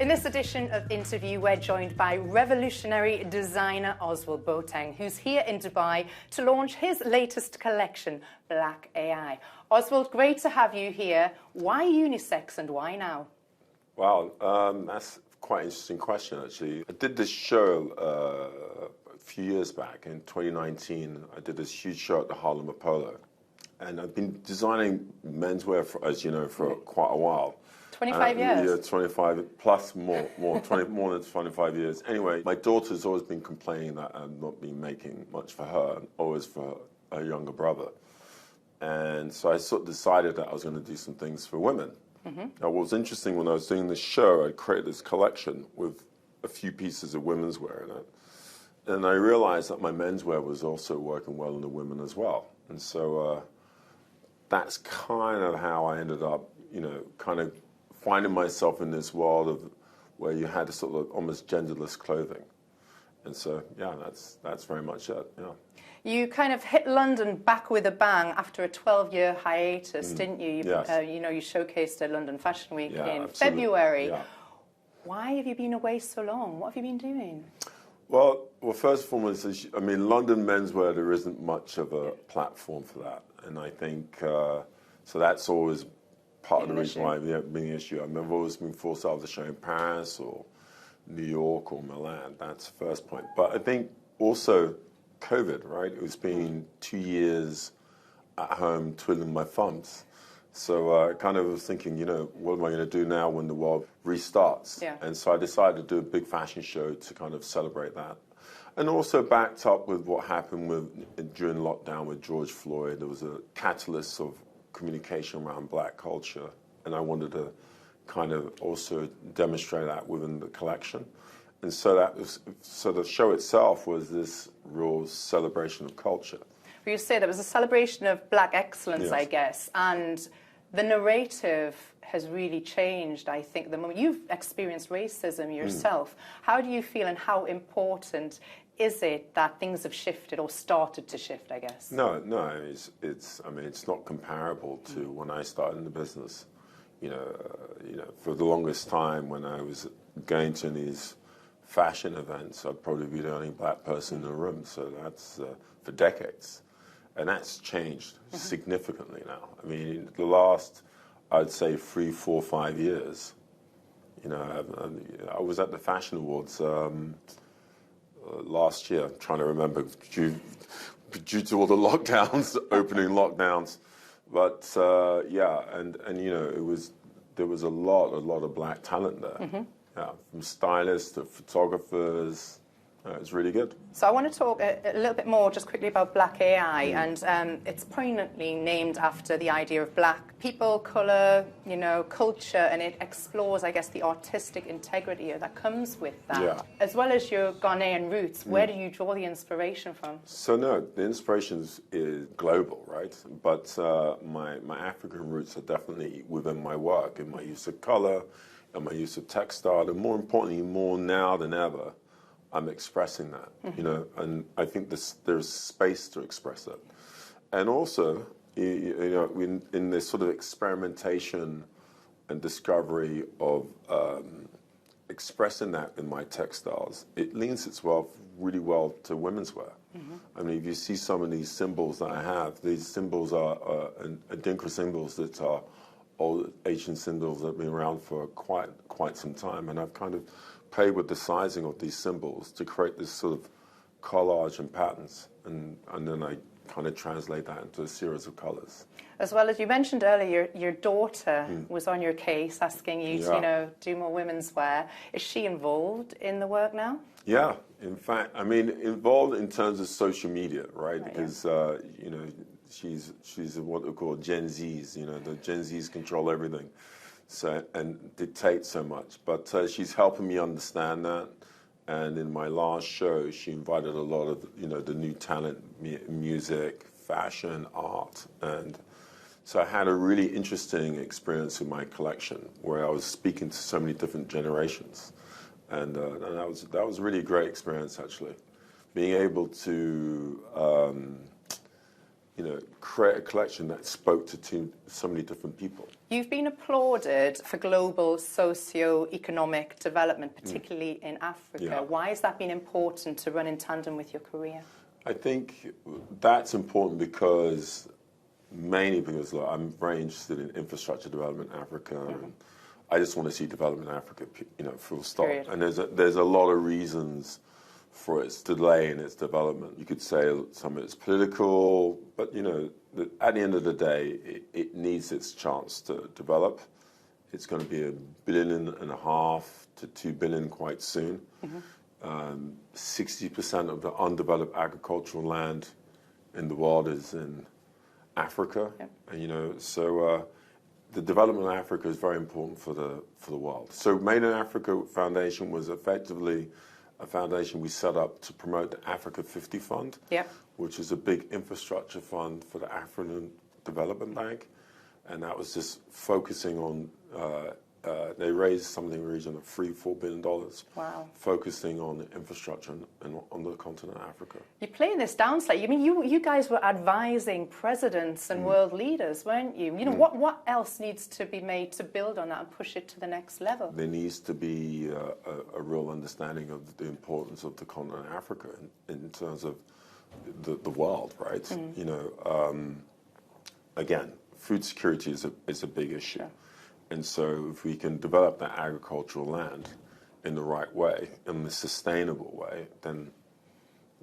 this edition of Interview, we're joined by revolutionary designer Ozwald Boateng, who's here in Dubai to launch his latest collection, Black AI. Oswald, great to have you here. Why unisex and why now? Wow, that's quite an interesting question, actually. I did this show a few years back in 2019. I did this huge show at the Harlem Apollo. And I've been designing menswear, as you know, for quite a while. 25 years? Yeah, 25 plus more than 25 years. Anyway, my daughter's always been complaining that I've not been making much for her, always for her younger brother. And so I sort of decided that I was going to do some things for women. Now, what was interesting, when I was doing this show, I created this collection with a few pieces of women's wear in it. And I realized that my menswear was also working well in the women as well. And so that's kind of how I ended up, you know, kind of finding myself in this world of where you had a sort of almost genderless clothing. And so, yeah, that's very much it, yeah. You kind of hit London back with a bang after a 12-year hiatus, didn't you? Yes. You know, you showcased at London Fashion Week in absolutely. February. Yeah. Why have you been away so long? What have you been doing? Well, first and foremost, I mean, London menswear, there isn't much of a platform for that. And I think, so that's always part of the reason why I've been an issue. I mean, I've always been forced out of the show in Paris or New York or Milan. That's the first point. But I think also COVID, right? It's been 2 years at home twiddling my thumbs. So I kind of was thinking, you know, what am I going to do now when the world restarts? Yeah. And so I decided to do a big fashion show to kind of celebrate that. And also backed up with what happened during lockdown with George Floyd. There was a catalyst of communication around black culture. And I wanted to kind of also demonstrate that within the collection. And so the show itself was this real celebration of culture. You say there was a celebration of black excellence, Yes. I guess, and the narrative has really changed, I think. The moment you've experienced racism yourself, how do you feel, and how important is it that things have shifted or started to shift, I guess? No, it's not comparable to when I started in the business. You know, for the longest time when I was going to these fashion events, I'd probably be the only black person in the room. So that's for decades. And that's changed significantly now. I mean, the last, I'd say, 3, 4, 5 years, you know, I was at the Fashion Awards last year, I'm trying to remember, due to all the lockdowns, opening lockdowns. But yeah, and you know, there was a lot of black talent there. Yeah, from stylists to photographers. It's really good. So I want to talk a little bit more just quickly about Black AI, and it's poignantly named after the idea of black people, colour, you know, culture, and it explores, I guess, the artistic integrity that comes with that. Yeah. As well as your Ghanaian roots, where do you draw the inspiration from? So no, the inspiration is global, right? But my African roots are definitely within my work, in my use of colour, and my use of textile, and more importantly, more now than ever, I'm expressing that, you know, and I think there's space to express it. And also, you know, in this sort of experimentation and discovery of expressing that in my textiles, it leans itself really well to women's wear. I mean, if you see some of these symbols that I have, these symbols are Adinkra symbols that are old Asian symbols that have been around for quite some time, and I've kind of played with the sizing of these symbols to create this sort of collage and patterns, and then I kind of translate that into a series of colours. As well as you mentioned earlier, your daughter was on your case asking you to, you know, do more women's wear. Is she involved in the work now? Yeah, in fact, I mean, involved in terms of social media, right? Because you know, she's what we call Gen Zs. You know, the Gen Zs control everything. So, and dictate so much, but she's helping me understand that. And in my last show, she invited a lot of, you know, the new talent, music, fashion, art, and so I had a really interesting experience in my collection where I was speaking to so many different generations, and that was really a great experience, actually, being able to, create a collection that spoke to so many different people. You've been applauded for global socio-economic development, particularly in Africa. Yeah. Why has that been important to run in tandem with your career? I think that's important mainly because look, I'm very interested in infrastructure development in Africa. And I just want to see development in Africa, full stop. Period. And there's a lot of reasons for its delay in its development. You could say some of it's political, but at the end of the day, it needs its chance to develop. It's going to be $1.5 billion to $2 billion quite soon. 60% of the undeveloped agricultural land in the world is in Africa, and so the development of Africa is very important for the world. So Made in Africa Foundation was effectively a foundation we set up to promote the Africa 50 Fund, which is a big infrastructure fund for the African Development Bank, and that was just focusing on. They raised something in the region of $3-4 billion. Wow. Focusing on infrastructure on the continent of Africa. You're playing this down slightly. I mean, you guys were advising presidents and world leaders, weren't you? What else needs to be made to build on that and push it to the next level? There needs to be a real understanding of the importance of the continent of Africa in terms of the world, right? Again, food security is a big issue. Sure. And so if we can develop that agricultural land in the right way, in a sustainable way, then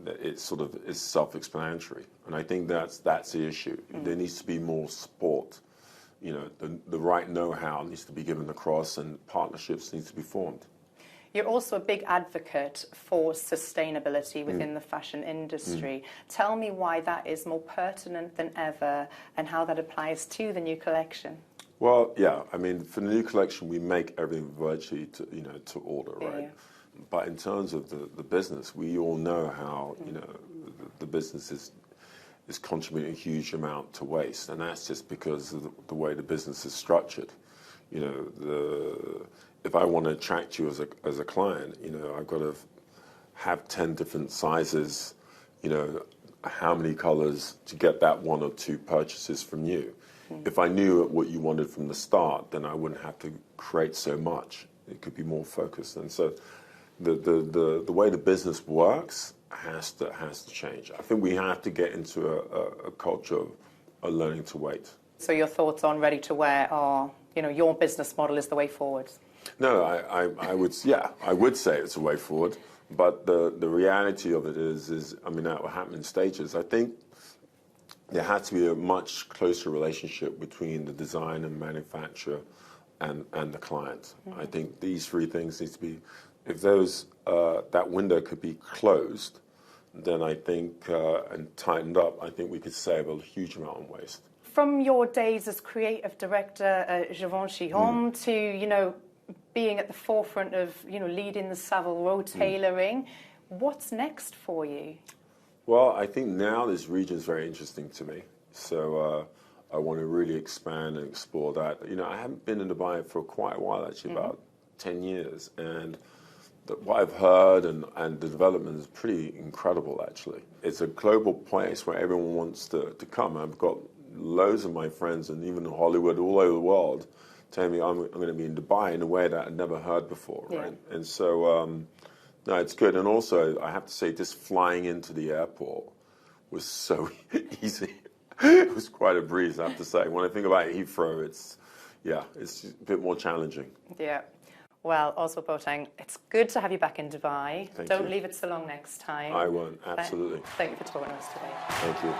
it sort of is self-explanatory. And I think that's the issue. There needs to be more support. The right know-how needs to be given across and partnerships need to be formed. You're also a big advocate for sustainability within the fashion industry. Tell me why that is more pertinent than ever and how that applies to the new collection. Well, yeah. I mean, for the new collection, we make everything virtually to order, right? Yeah. But in terms of the business, we all know how the business is contributing a huge amount to waste, and that's just because of the way the business is structured. If I want to attract you as a client, I've got to have 10 different sizes, how many colors to get that 1 or 2 purchases from you. If I knew what you wanted from the start, then I wouldn't have to create so much. It could be more focused. And so the way the business works has to change. I think we have to get into a culture of learning to wait. So your thoughts on ready to wear are, your business model is the way forward? No, I would say it's the way forward. But the reality of it is I mean, that will happen in stages. I think there has to be a much closer relationship between the design and manufacturer and the client. I think these 3 things need to be, if that window could be closed, then I think, and tightened up, I think we could save a huge amount on waste. From your days as creative director at Givenchy Homme to, being at the forefront of, leading the Savile Row tailoring, what's next for you? Well, I think now this region is very interesting to me. So I want to really expand and explore that. I haven't been in Dubai for quite a while, actually, about 10 years. And what I've heard and the development is pretty incredible, actually. It's a global place where everyone wants to come. I've got loads of my friends, and even in Hollywood, all over the world, telling me I'm going to be in Dubai in a way that I'd never heard before, right? Yeah. And so... no, it's good. And also, I have to say, just flying into the airport was so easy. It was quite a breeze, I have to say. When I think about Heathrow, it's a bit more challenging. Yeah. Well, Ozwald Boateng, it's good to have you back in Dubai. Thank Don't you. leave it so long next time. I won't, absolutely. Thank you for talking to us today. Thank you.